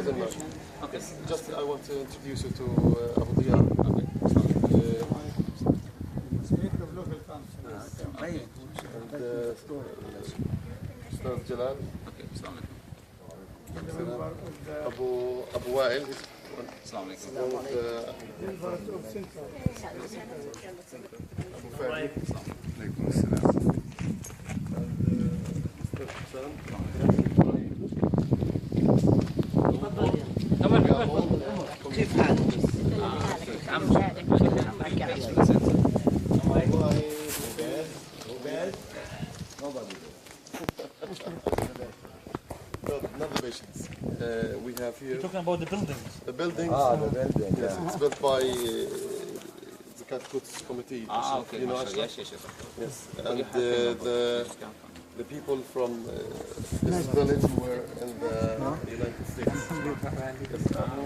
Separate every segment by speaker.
Speaker 1: doesn't matter.
Speaker 2: Okay.
Speaker 1: Just I want to introduce you to Abu Diya. And Ustad Jalal.
Speaker 2: Okay. Assalamu
Speaker 1: Abu Wa'il.
Speaker 2: alaikum.
Speaker 1: Abu Fahmi.
Speaker 3: عليكم السلام.
Speaker 4: كيف حالك؟
Speaker 1: Not the patients. We have here.
Speaker 5: You're talking about the buildings.
Speaker 1: The buildings.
Speaker 3: the building.
Speaker 1: Yes, it's built by the Quds Committee.
Speaker 2: Okay.
Speaker 1: You know,
Speaker 2: Yes.
Speaker 1: yes. And the people from this village were in the United States. Yes.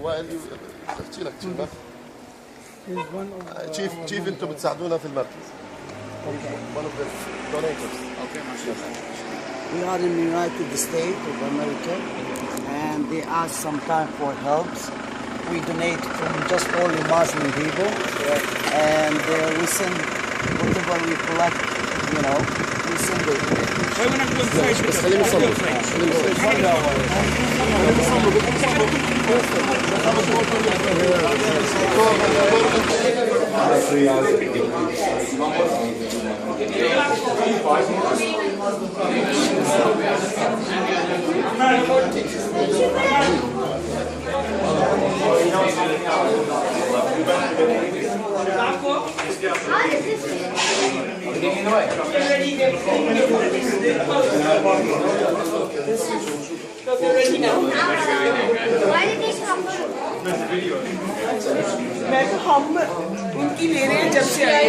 Speaker 1: While you احكي لك chief انتم بتساعدونا في المركز. One of the donators.
Speaker 2: Okay, mashallah.
Speaker 4: We are in the United States of America, and they ask sometimes for help. We donate from just only Muslim people, and we send whatever we collect, you know, we send it.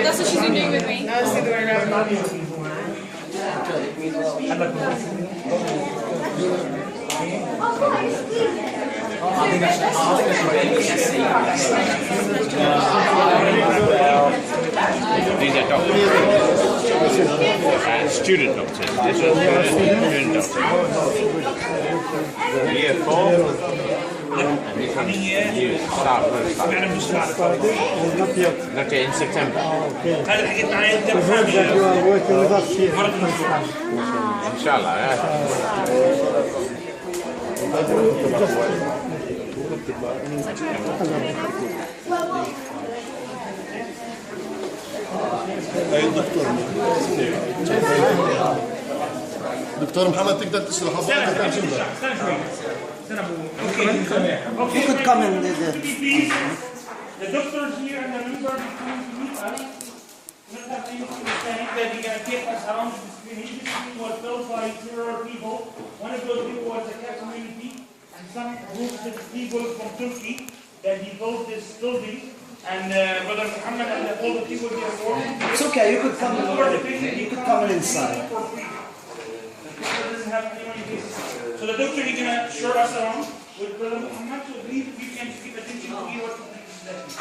Speaker 6: That's what she's been doing with me.
Speaker 7: These are doctors. Student doctors. This is student doctors. Year 4.
Speaker 5: How many years?
Speaker 7: Years. Start. Not yet in September.
Speaker 5: هذا حكيت معي انت
Speaker 7: Inshallah.
Speaker 1: دكتور محمد تقدر تشرح حضرتك الجملة.
Speaker 4: You could come in.
Speaker 5: The doctors here and the members coming to meet us not have any understanding that they're going to take us around the screen. This screen was built by several people. One of those people was the Cat community, and some groups of people from Turkey that he built this building. And Brother Muhammad and all the people here working.
Speaker 4: It's okay. You could come. You could come in inside.
Speaker 5: For free. Doesn't have anyone in cases. So the doctor is going to show us around with Brother Muhammad. So please, if you can keep attention to hear what this is.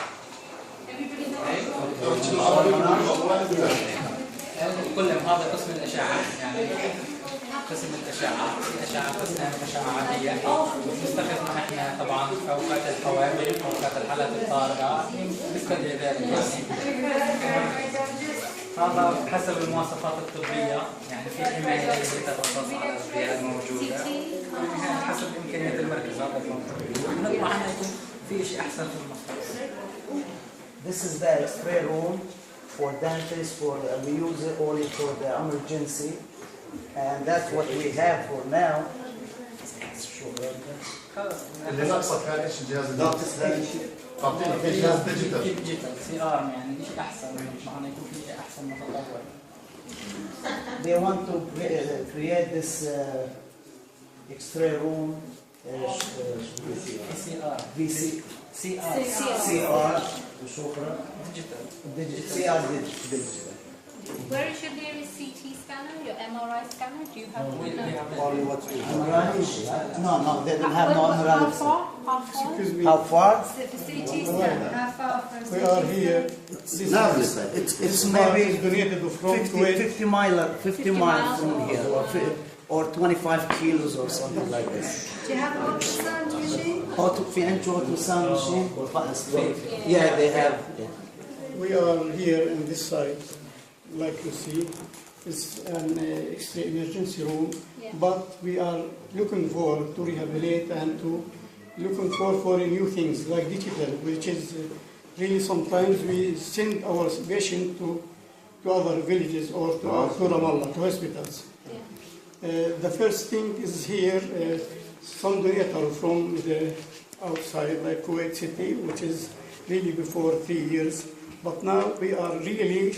Speaker 8: كلهم هذا قسم الأشعة يعني قسم الأشعة قسمها أشعة عادية نستخدمها احنا طبعا في أوقات الحوامل أوقات الحالات الطارئة نستدعي ذلك هذا حسب المواصفات الطبية يعني في حماية للتخصص على الأشياء الموجودة يعني حسب إمكانيات المركز هذا الموجود نطمع أن يكون في شيء أحسن في المختص.
Speaker 4: This is the X-ray room for dentists. We use it only for the emergency, and that's what we have for now.
Speaker 1: اللي ناقصك هذا ايش الجهاز اللي تعطينا فيه جهاز ديجيتال.
Speaker 8: ديجيتال سي ار يعني شيء احسن معناه يكون في شيء احسن من الاول.
Speaker 4: They want to create this X-ray room. CR وشكرا digital.
Speaker 6: Where is your nearest CT scanner? Your MRI scanner? Do you have one?
Speaker 4: No, they don't have no
Speaker 6: How
Speaker 4: MRI.
Speaker 6: far? How far?
Speaker 9: Excuse me.
Speaker 4: How far?
Speaker 6: The facilities, how far from
Speaker 9: We are here.
Speaker 4: It's
Speaker 9: maybe
Speaker 4: maybe
Speaker 9: donated from
Speaker 4: 50 miles from here, or 25 kilos or something like this.
Speaker 6: Do you have an ultrasound machine?
Speaker 4: في عندكم ultrasound machine? Yeah, they have. Yeah.
Speaker 9: We are here in this site, like you see. It's an X-ray emergency room, but we are looking for to rehabilitate and to looking for new things like digital, which is really sometimes we send our patient to other villages or to Ramallah, to hospitals. The first thing is here, some donator from the outside, like Kuwait City, which is really before 3 years. But now we are really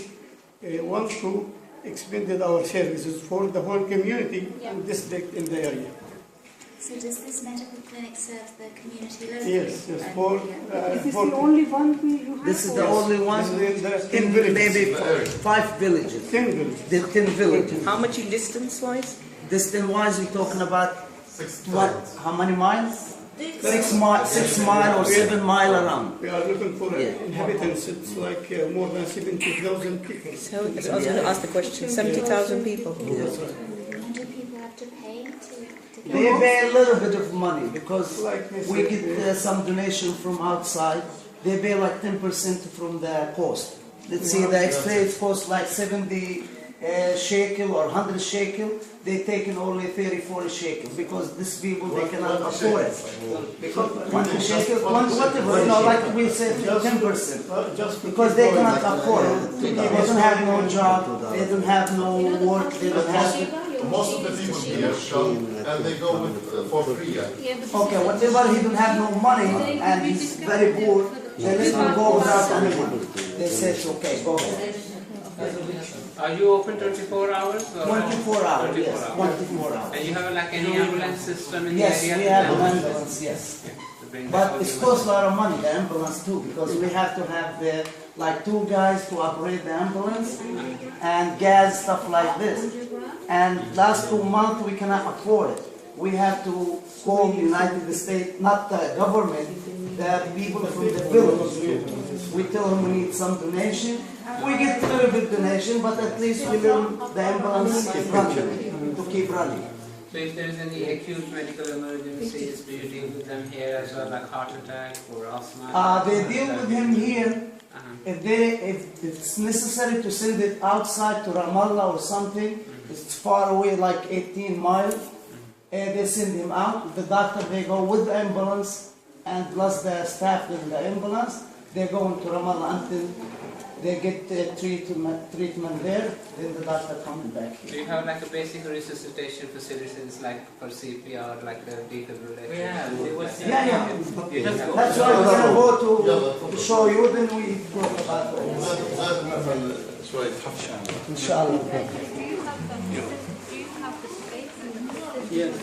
Speaker 9: want to expand our services for the whole community and district in the area.
Speaker 10: So does this medical clinic serve the community locally?
Speaker 9: Yes. For,
Speaker 11: is this the only one you have?
Speaker 4: This is the only one in maybe 5 villages.
Speaker 9: 10 villages.
Speaker 4: The 10 villages.
Speaker 11: How much in distance-wise?
Speaker 4: Distance-wise, we're talking about what? How many miles? 6 mile or 7 mile around.
Speaker 9: We are looking for inhabitants. It's like more than 70,000 people.
Speaker 11: So, I was going to ask the question. 70,000 people.
Speaker 4: Yes.
Speaker 10: And do people have to pay to
Speaker 4: They
Speaker 10: get
Speaker 4: pay a little bit of money because we get some donation from outside. They pay like 10% from the cost. Let's say the X-ray costs like 70 shekel or 100 shekel. They take in only 30, 40 shekel because these people they cannot afford it. Because 20 shekel, whatever, like we said, 10%. Because they cannot afford it. They don't have no job. They don't have no work. They don't have.
Speaker 1: Most of the people here come and they go with, for free.
Speaker 4: Okay, whatever he don't have no money and he's very poor, they let him go without any money. They say it's okay, go ahead.
Speaker 8: Are you open 24 hours? Or
Speaker 4: 24 hours,
Speaker 8: 24
Speaker 4: yes,
Speaker 8: hours.
Speaker 4: 24 hours.
Speaker 8: And you have like any ambulance system in
Speaker 4: Yes,
Speaker 8: the area?
Speaker 4: we have an ambulance, yes. But it costs a lot of money, the ambulance too, because we have to have like 2 guys to operate the ambulance and gas, stuff like this. And last 2 months we cannot afford it. We have to call United States, not the government, the people from the village. We tell them we need some donation. We get a little bit donation, but at least we learn the ambulance keep running, to keep running.
Speaker 8: So if there is any acute medical emergencies, do you deal with them here as well, like heart attack or asthma?
Speaker 4: They deal with him here. If it's necessary to send it outside to Ramallah or something, it's far away, like 18 miles. They send him out. The doctor, they go with the ambulance, and plus the staff in the ambulance. They go into Ramallah until they get treatment there. Then the doctor coming back here.
Speaker 8: Do you have like a basic resuscitation facilities like for CPR, like the defibrillator?
Speaker 4: Yeah. That's why we're going to go to show you, then we talk about it. Inshallah.
Speaker 6: Do you have the space?
Speaker 9: Yes.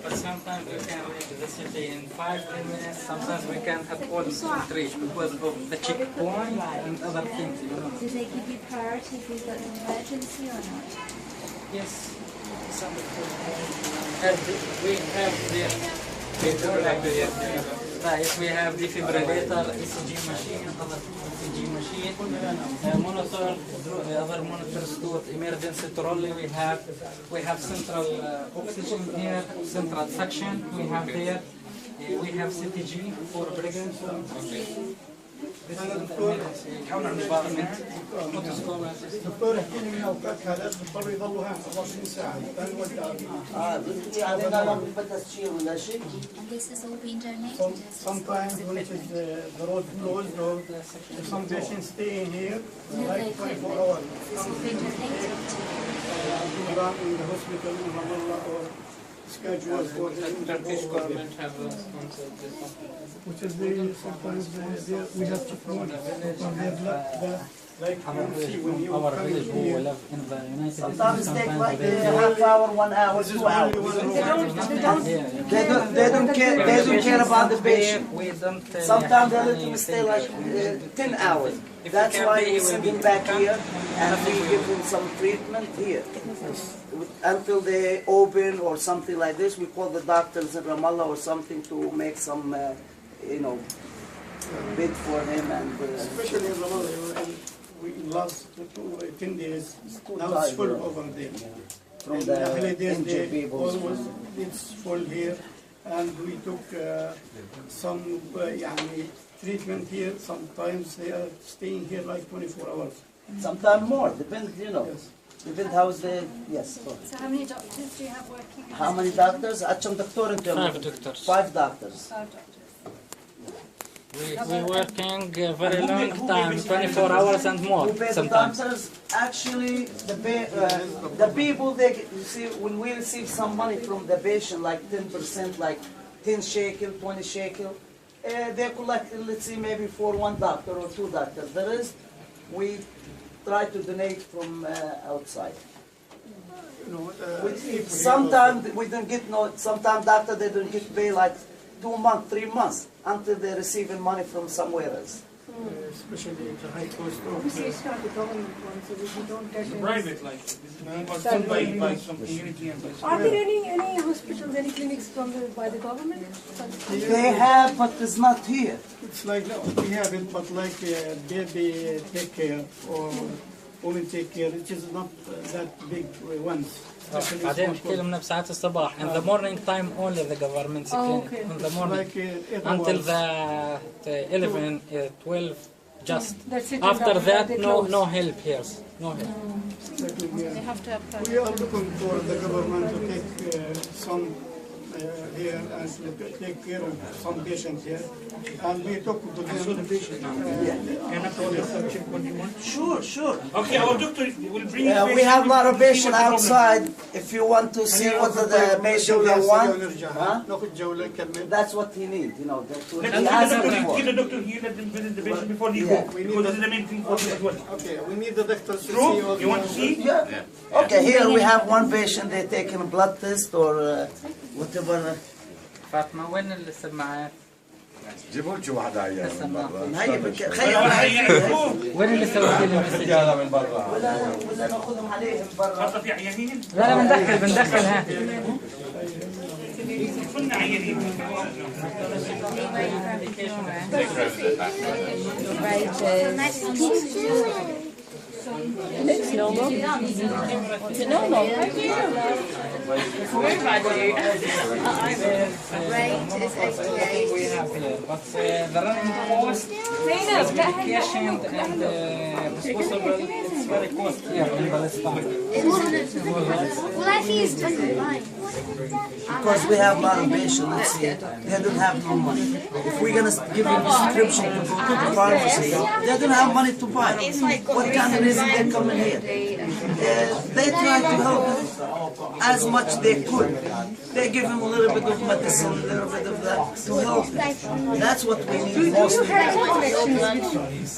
Speaker 8: But sometimes we can reach the city in 5-10 minutes. Sometimes we can't have all the reach because of the checkpoint and other things. You know.
Speaker 10: Do they give you priority if you've got an emergency or not?
Speaker 8: Yes. We have defibrillator, ECG machine, other ECG machine, monitor, other monitors to emergency trolley. We have central oxygen here, central suction. We have there. We have CTG for pregnancy.
Speaker 9: أنا دكتور دكتور يحكي لي من أوقات هذا بيضطروا يضلوا هنا 24 ساعة ثاني ودي
Speaker 4: يعني لا بدها تشيل ولا شيء.
Speaker 10: And this has all been donated.
Speaker 9: Sometimes when it is the road closed or some patients stay in here like 24 hours.
Speaker 10: This has been donated to
Speaker 9: In the hospital in Ramallah or scheduled for the
Speaker 8: Turkish government have sponsored this.
Speaker 9: which is the sometimes we have to phone on their blood. Like you see when you
Speaker 8: Our
Speaker 9: come
Speaker 8: village who
Speaker 9: here.
Speaker 8: live in the United States.
Speaker 4: Sometimes take like a half hour, 1 hour, 2 hours. They don't care about the patient.
Speaker 8: We don't.
Speaker 4: Sometimes they let them stay like 10 hours. That's why we send him back here and we give him some treatment here. Until they open or something like this, we call the doctors in Ramallah or something to make some, bid for him. And
Speaker 9: Especially in Ramallah, we last 10 days, now it's full over there.
Speaker 4: from
Speaker 9: In
Speaker 4: the
Speaker 9: the holidays,
Speaker 4: injured
Speaker 9: they
Speaker 4: people.
Speaker 9: always, it's full here. And we took some treatment here. Sometimes they are staying here like 24 hours.
Speaker 4: Sometimes more, depends,
Speaker 9: Yes.
Speaker 4: depends how's the, yes.
Speaker 6: So how many doctors do you have working?
Speaker 4: How many doctors? Acham doctor in
Speaker 8: 5 doctors.
Speaker 4: 5 doctors.
Speaker 6: 5 doctors.
Speaker 8: We working very long time, 24 hours and more
Speaker 4: Who pay the
Speaker 8: sometimes.
Speaker 4: doctors? Actually, the people, you see, when we receive some money from the patient, like 10%, like 10 shekel, 20 shekel, they collect, let's say, maybe for 1 doctor or 2 doctors. The rest, we try to donate from outside. Sometimes we don't get sometimes doctor they don't get paid like 2 months, 3 months until they're receiving money from somewhere else.
Speaker 9: Especially the high cost of
Speaker 11: Obviously, it's not the government one, so we don't get any.
Speaker 5: Private, like, this is being done by some community and by
Speaker 11: Are there any hospitals, any clinics by the government?
Speaker 4: They have, but it's not here.
Speaker 9: It's like we have it, but like baby take care or women take care. It is not that big ones. Especially
Speaker 8: بعدين
Speaker 9: small
Speaker 8: نحكي لهم من ساعات الصباح. In the morning time only the government clinic.
Speaker 11: okay.
Speaker 8: In the morning
Speaker 9: like 8
Speaker 8: until
Speaker 9: hours.
Speaker 8: the 11, 12 just.
Speaker 11: That's it.
Speaker 8: After
Speaker 11: and
Speaker 8: that
Speaker 11: they
Speaker 8: no
Speaker 11: close.
Speaker 8: help here. No help.
Speaker 9: Exactly, yeah.
Speaker 6: They have to apply.
Speaker 9: We are looking for the government to take some here and to take care of some patients here. And we talk to them.
Speaker 4: Sure.
Speaker 5: Okay, our doctor will bring the
Speaker 4: We have a lot of
Speaker 5: patient
Speaker 4: patients outside. If you want to see what the patient they want, huh?
Speaker 9: ناخذ جولة نكمل.
Speaker 4: That's what he needs, That's what
Speaker 5: Let
Speaker 4: he
Speaker 5: the
Speaker 4: asking
Speaker 5: doctor,
Speaker 4: for.
Speaker 5: get the doctor here, let them visit the patient before they go. Because this is the main thing for me as well.
Speaker 9: Okay, we need the doctors to see
Speaker 5: True?
Speaker 9: all
Speaker 5: You want to see?
Speaker 4: Yeah. Okay, here we have one patient. They're taking a blood test or whatever.
Speaker 8: فاطمة وين السماعات؟
Speaker 3: جيبوا لكم واحدة عيال من برا.
Speaker 4: هيا خير
Speaker 8: وين اللي سويتي لي مسج؟
Speaker 3: رجالة من برا.
Speaker 4: ولا ناخذهم عليهم برا.
Speaker 5: خاصة في عيانين
Speaker 8: لا بندخل ها.
Speaker 5: كنا عيانين.
Speaker 11: It's normal. Is it normal? Where about you?
Speaker 10: rate is 88.
Speaker 8: We have here, but the running cost, medication and disposable, it's very costly here in Palestine.
Speaker 10: Well, I think it's different line.
Speaker 4: Because we have a lot of patients, let's see, they don't have no money. If we're going to give them a prescription to go to the pharmacy, they don't have money to buy. What kind of reason they're coming here? They try to help them as much they could. They give them a little bit of medicine, a little bit of that to help them. That's what we need
Speaker 11: Do you
Speaker 4: mostly.
Speaker 11: have connections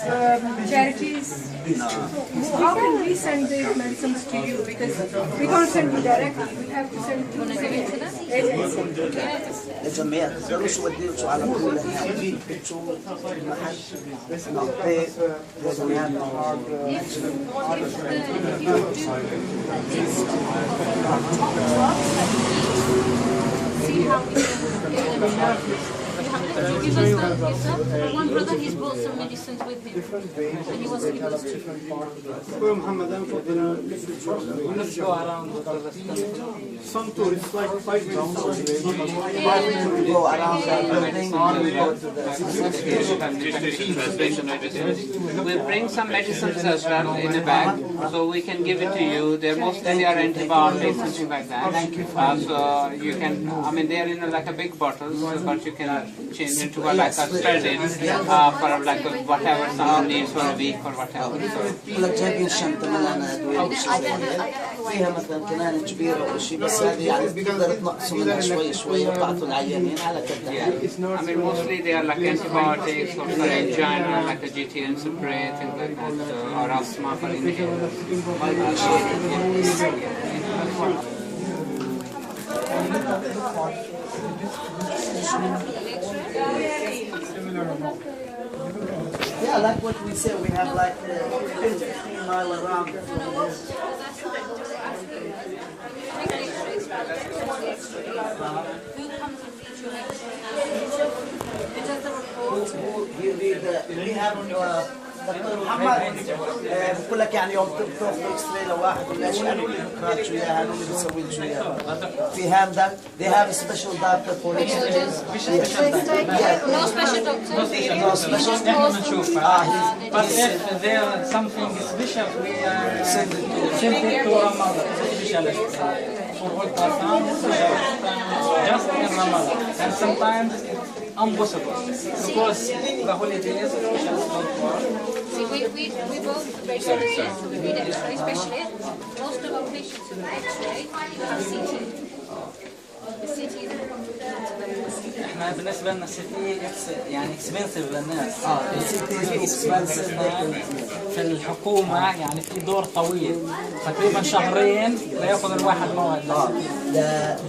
Speaker 11: with charities?
Speaker 4: No.
Speaker 11: How can we send the medicines to you? Because we can't send you directly. We have to send to the agency.
Speaker 4: الجمعيات تقدروش توديهم على كل حاجة شو المحل no they don't have no
Speaker 6: See how we can get them. Give us the, one brother, he's brought some medicines with him. And he wants to give us to
Speaker 8: Let's go around with the rest.
Speaker 9: Some tourists like 5 minutes.
Speaker 4: We go around that building, we go to the...
Speaker 12: We bring some medicines as well in a bag, so we can give it to you. They're mostly are antibiotics, something like that.
Speaker 4: Thank you.
Speaker 12: So you can, I mean, they're in like a big bottles, but you can change into a, like a spread for like a, whatever someone needs for a week or whatever.
Speaker 4: لك جايبين شنطة مليانة أدوية وشوية فيها مثلا كنانة كبيرة أو شيء بس هذه يعني بتقدر تنقصوا منها شوي شوي وتعطوا العيانين على قدها.
Speaker 12: I mean, mostly they are like antibiotics or for angina, like a GTN spray, things like that, or asthma for inhalers.
Speaker 4: Yeah, like what we said, we have like 15 mile around. We have دكتور محمد بقول لك يعني يوم تاخذ اكس راي لواحد ولا شيء قالوا لي بكرات شو اياها قالوا لي بسوي لي شو اياها في هامدك they have a special doctor for x-rays
Speaker 6: no special doctor.
Speaker 4: no special
Speaker 8: احنا بنشوفها but if there something special we send it to Ramadan specialist for ultrasound just in Ramadan and sometimes impossible because the holidays specialists don't work.
Speaker 6: See, we both specialists, we need X-ray specialists. Most of our patients with X-ray have CT. The CT is a
Speaker 8: احنا بالنسبه لنا السي تي يعني اكسبنسيف للناس.
Speaker 4: السي تي اكسبنسيف
Speaker 8: في الحكومه يعني في دور طويل تقريبا شهرين لا ياخذ الواحد موعد.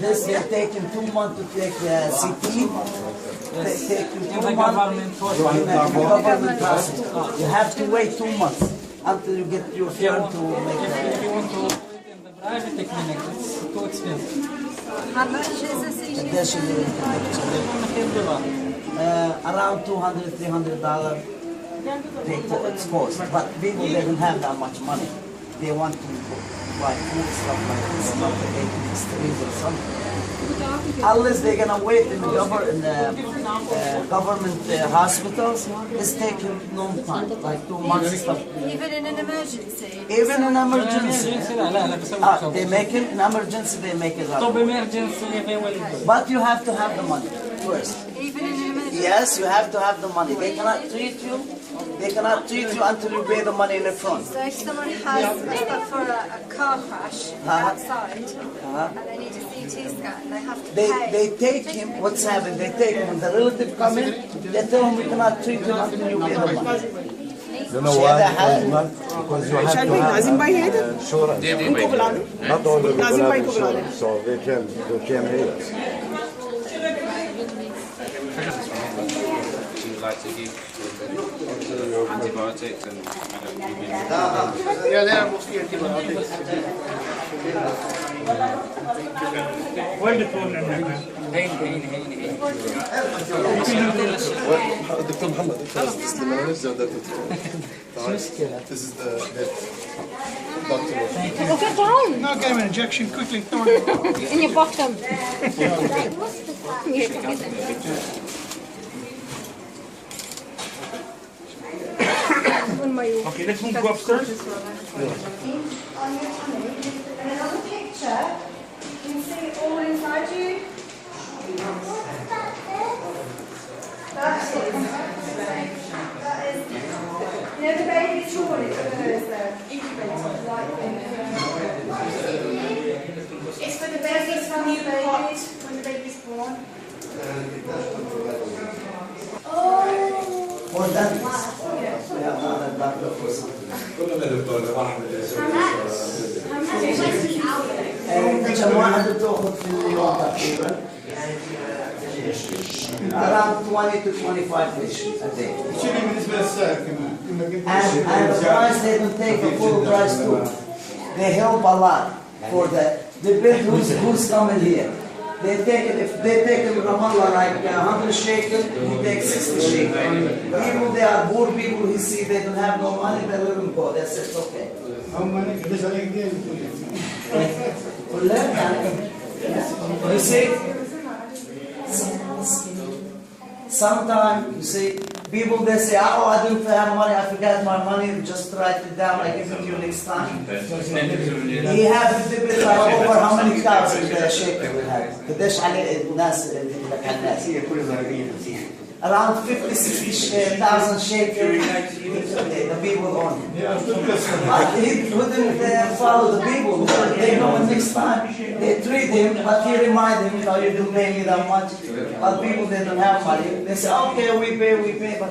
Speaker 4: This will take him 2 months to take CT. Take him 2 months. Government hospital. You have to wait 2 months until you get your turn to make that.
Speaker 8: If you want to do it in the private clinic, it's too expensive.
Speaker 6: How much is the CT?
Speaker 4: Around $200-300 they expose. But people they don't have that much money. They want to buy food, stuff like this, stuff that they can extremes or something. Unless they're gonna wait in the government hospitals, it's taking long time, like 2 months. Stuff.
Speaker 6: Even in an emergency?
Speaker 4: Even in emergency. They make it in emergency. They make it.
Speaker 8: Top emergency they will do.
Speaker 4: But you have to have the money first.
Speaker 6: Even in an emergency?
Speaker 4: Yes, you have to have the money. They cannot treat you. They cannot treat you until you pay the money in the front.
Speaker 6: So if someone has for a car crash outside and they need a CT scan, they have to pay.
Speaker 4: They take him. What's happening? They take him. When the relative come in, they tell him we cannot treat him until you pay the money.
Speaker 3: You know why? Because you have to have insurance. Not all the people have insurance, so they can hear us.
Speaker 2: She would like to give antibiotics and
Speaker 1: Yeah, they are mostly antibiotics.
Speaker 5: Wonderful.
Speaker 1: دكتور محمد This is the doctor.
Speaker 6: Okay, fine.
Speaker 9: Now get him an injection quickly.
Speaker 6: In your bottom.
Speaker 5: Okay, let's move go upstairs.
Speaker 11: Another picture, you can see it all inside you. That's it. That is, you know the baby's toilet that goes there, incubator, like it's for the baby's when the baby's born.
Speaker 4: For that, we have another doctor for something. كم واحد بتاخذ في اليوم تقريبا؟ Around 20 to 25 patients a day. And the price they don't take a full price too. They help a lot for the depends who's coming here. They take it, if they take in Ramallah like 100 shekel, he takes 60 shekel. People, they are poor people, you see, they don't have no money, they live in poor. That's it, okay.
Speaker 9: How many?
Speaker 4: You see, sometimes, you see, people they say, oh, I don't have money, I forgot my money, just write it down, I give it to you next time. He has to dip it like over how many thousand shekel we have. قديش عليه الناس اللي لك على الناس؟ Around 50,000 shekel the people own. But he wouldn't follow the people. They know next time they treat him, but he remind him, you didn't pay me that much. But people, they don't have money. They say, okay, we pay, but...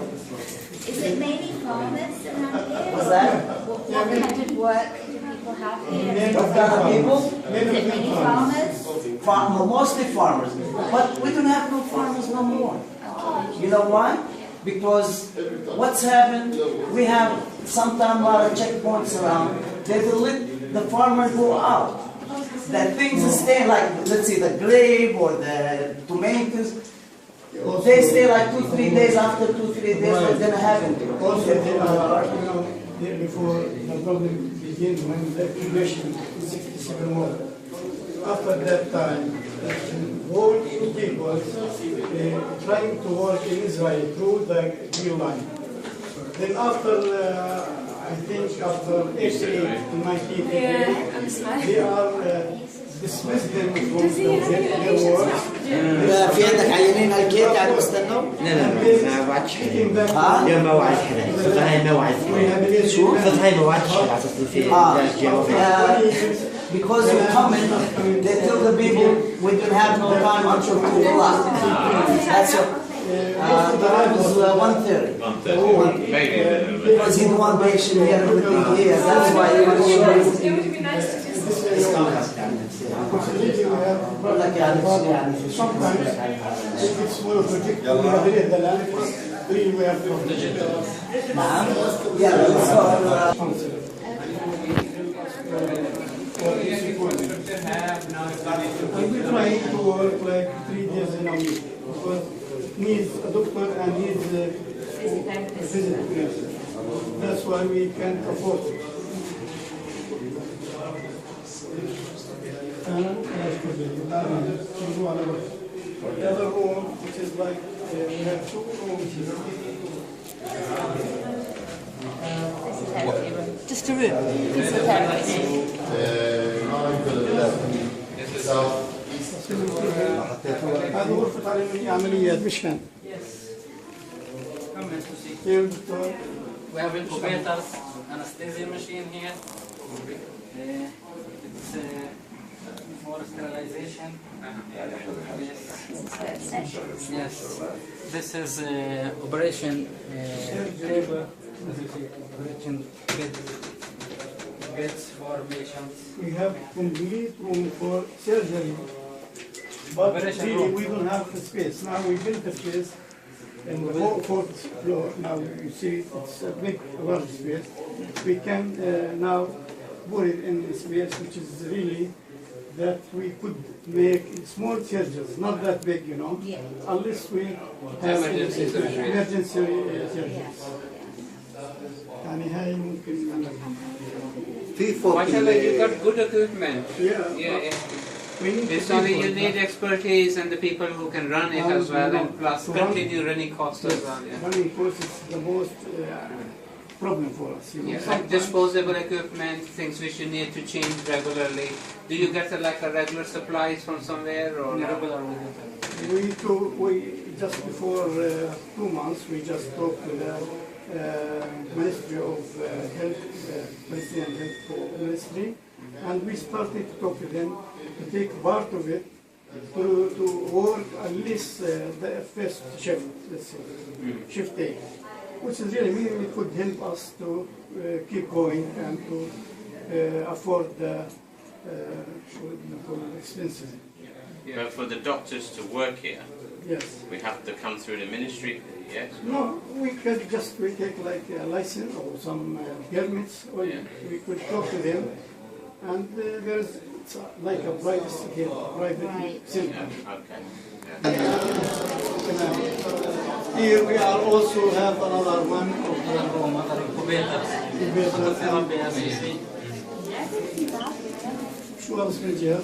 Speaker 10: Is it mainly farmers around here?
Speaker 4: What's that?
Speaker 10: What kind of work do people have here?
Speaker 4: What kind of people?
Speaker 10: Is it mainly farmers?
Speaker 4: Mostly farmers. But we don't have no farmers no more. You know why? Because what's happened, we have sometimes a lot of checkpoints around. They will let the farmer go out. That things stay like, let's say the grape or the tomatoes, they stay like 2-3 days. After 2-3 days, they're gonna have it.
Speaker 9: Also, before the problem begins, when the occupation in 67 was, after that time, all people trying to work in Israel through the Green Line. Then after, I think after 88, in 1988, they are dismissed them from their work.
Speaker 4: في عندك عيانين هالكيك قاعد بيستنوا؟
Speaker 3: لا ما وعدش حدا. اليوم ما وعد حدا. فتحي ما وعد حدا. شو؟ فتحي ما وعدش حدا على اساس في
Speaker 4: because you come in, they tell the people we don't have no time until 2 o'clock. That's it. The time is 1:30. 1:30. Because he don't want patient here, everything here. That's why he was showing.
Speaker 11: It would be nice to just...
Speaker 9: Sometimes, if it's more of a project, we have it, the land is really we have and we try to work like 3 days in a week because it needs a doctor and needs a visit nurse. That's why we can't afford it. The other room, which is like we have 2 rooms here.
Speaker 13: Just a room. This is therapy.
Speaker 9: هذا غرفة عمليات مش فاهم.
Speaker 8: We have incubators, anesthesia machine here. It's for sterilization. Yes. This is operation table. Operation beds for patients.
Speaker 9: We have complete room for surgery, but really we don't have the space. Now we built the space in the 4th floor. Now you see it's a big, large space. We can now put it in a space which is really that we could make small surgeries, not that big, you know, unless we have emergency surgeries. يعني هاي ممكن
Speaker 12: Mashallah, you got good equipment.
Speaker 9: Yeah.
Speaker 12: It's only you need expertise and the people who can run it as well, and plus continue running costs as well.
Speaker 9: Running costs is the most problem for us. You know,
Speaker 12: like disposable equipment, things which you need to change regularly. Do you get like a regular supplies from somewhere or regular?
Speaker 9: We just before 2 months we just talked to the Ministry of Health, Palestinian Health Ministry, and we started to talk to them to take part of it to work at least the first shift, let's say, shift A, which is really meaning it could help us to keep going and to afford the expenses.
Speaker 7: But for the doctors to work here,
Speaker 9: yes,
Speaker 7: we have to come through the ministry, yes?
Speaker 9: No, we could just take like a license or some permits, or we could talk to them, and there's It's like a private center.
Speaker 7: Okay.
Speaker 9: Here we are also have another one of شو اسم الجهاز؟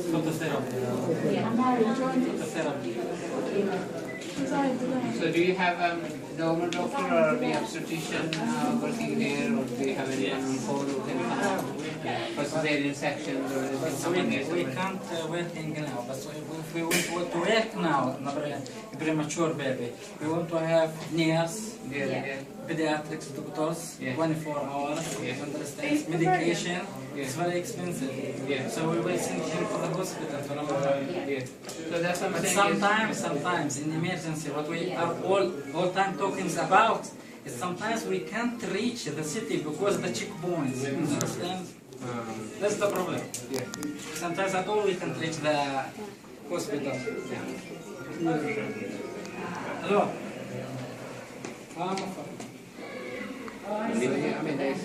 Speaker 12: So do you have a normal doctor or a obstetrician working here, or do you have anyone on call who can for cesarean sections or anything?
Speaker 8: We can't waiting now, but if we want to work now, premature baby, we want to have nurse, pediatrics doctors, 24 hours, understand medication. It's very expensive. So we will send him for the hospital.
Speaker 12: So that's what I'm
Speaker 8: saying. Sometimes in emergency, what we are all time talking about is sometimes we can't reach the city because of the checkpoints. Understand? That's the problem. Sometimes at all we can't reach the hospital. Hello.
Speaker 12: I mean,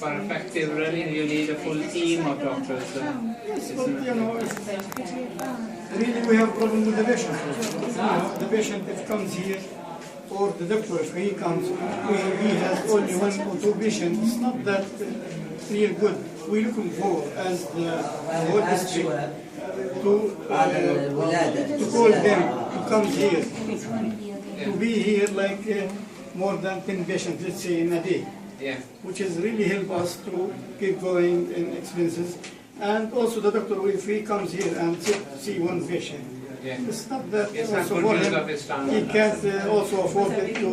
Speaker 12: for effective running, you need a full team of doctors. So
Speaker 9: yes, but you know, really we have problem with the patient. The patient if comes here, or the doctor if he comes, he has only one or two patients. It's not that real good. We're looking for as the whole district to call them to come here, to be here like more than 10 patients, let's say, in a day. Which is really help us to keep going in expenses. And also the doctor, if he comes here and see one patient, it's not that also for him, he can't also afford it to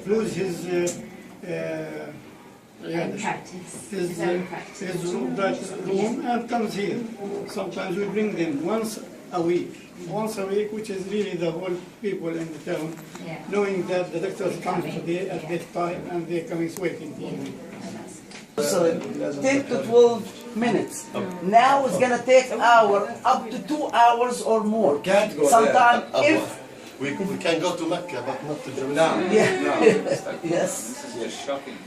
Speaker 9: lose his room and comes here. Sometimes we bring them once a week, which is really the whole people in the town, knowing that the doctors come today at that time and they're coming waiting for me.
Speaker 4: So 10 to 12 minutes. Now it's gonna take an hour, up to 2 hours or more.
Speaker 1: Can't go
Speaker 4: sometimes
Speaker 1: there.
Speaker 4: If
Speaker 1: we can go to Mecca, but not to Jerusalem.
Speaker 4: Yes.
Speaker 7: This is just shocking.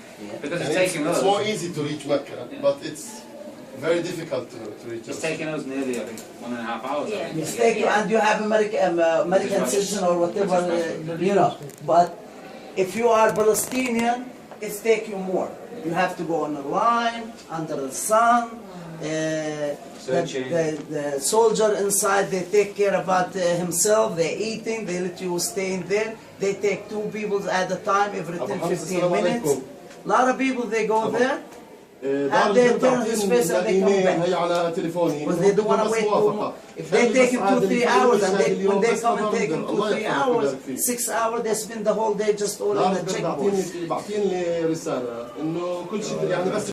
Speaker 1: Because it's more easy to reach Mecca, but it's very difficult to reach.
Speaker 7: It's taking us nearly 1.5 hours.
Speaker 4: It's taking, and you have American citizen or whatever, you know. But if you are Palestinian, it's taking you more. You have to go on a line under the sun. The soldier inside, they take care about himself. They're eating. They let you stay in there. They take 2 people at a time every 10-15 minutes. A lot of people, they go there. And they turn his face and they come back. Because they don't want to wait too long. If they take him 2-3 hours, and when they come and take him 2-3 hours, 6 hours, they spend the whole day just all in the checkpoint.